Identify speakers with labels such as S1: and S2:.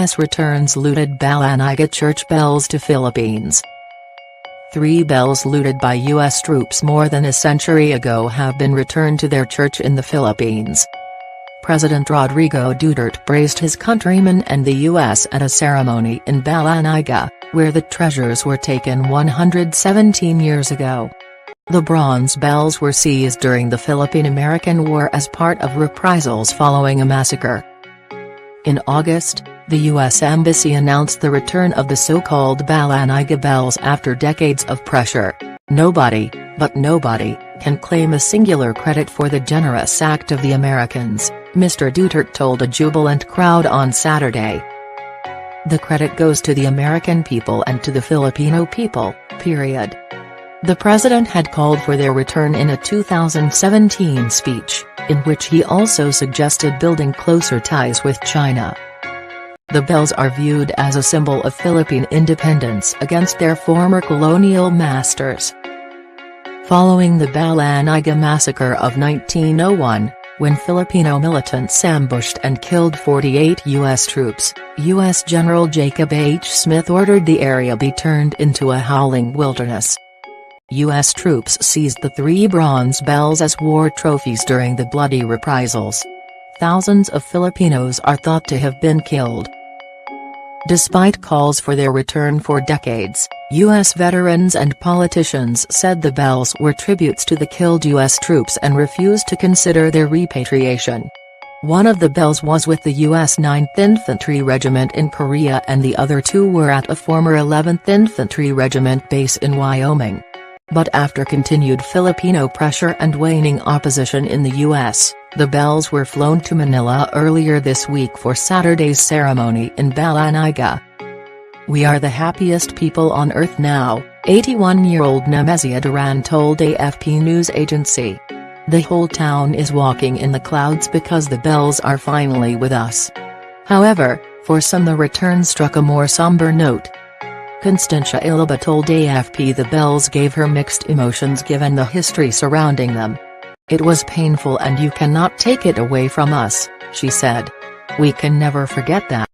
S1: U.S. returns looted Balanaga church bells to Philippines. 3 bells looted by U.S. troops more than a century ago have been returned to their church in the Philippines. President Rodrigo Duterte praised his countrymen and the U.S. at a ceremony in Balanaga, where the treasures were taken 117 years ago. The bronze bells were seized during the Philippine-American War as part of reprisals following a massacre. In August, the U.S. Embassy announced the return of the so-called Balanaga bells after decades of pressure. Nobody, but nobody, can claim a singular credit for the generous act of the Americans, Mr. Duterte told a jubilant crowd on Saturday. The credit goes to the American people and to the Filipino people, period. The president had called for their return in a 2017 speech, in which he also suggested building closer ties with China. The bells are viewed as a symbol of Philippine independence against their former colonial masters. Following the Balanaga massacre of 1901, when Filipino militants ambushed and killed 48 U.S. troops, U.S. General Jacob H. Smith ordered the area be turned into a howling wilderness. U.S. troops seized the 3 bronze bells as war trophies during the bloody reprisals. Thousands of Filipinos are thought to have been killed. Despite calls for their return for decades, U.S. veterans and politicians said the bells were tributes to the killed U.S. troops and refused to consider their repatriation. One of the bells was with the U.S. 9th Infantry Regiment in Korea and the other 2 were at a former 11th Infantry Regiment base in Wyoming. But after continued Filipino pressure and waning opposition in the U.S., the bells were flown to Manila earlier this week for Saturday's ceremony in Balanaga. "We are the happiest people on earth now," 81-year-old Nemezia Duran told AFP news agency. "The whole town is walking in the clouds because the bells are finally with us." However, for some the return struck a more somber note. Constancia Ilaba told AFP the bells gave her mixed emotions given the history surrounding them. "It was painful and you cannot take it away from us," she said. "We can never forget that."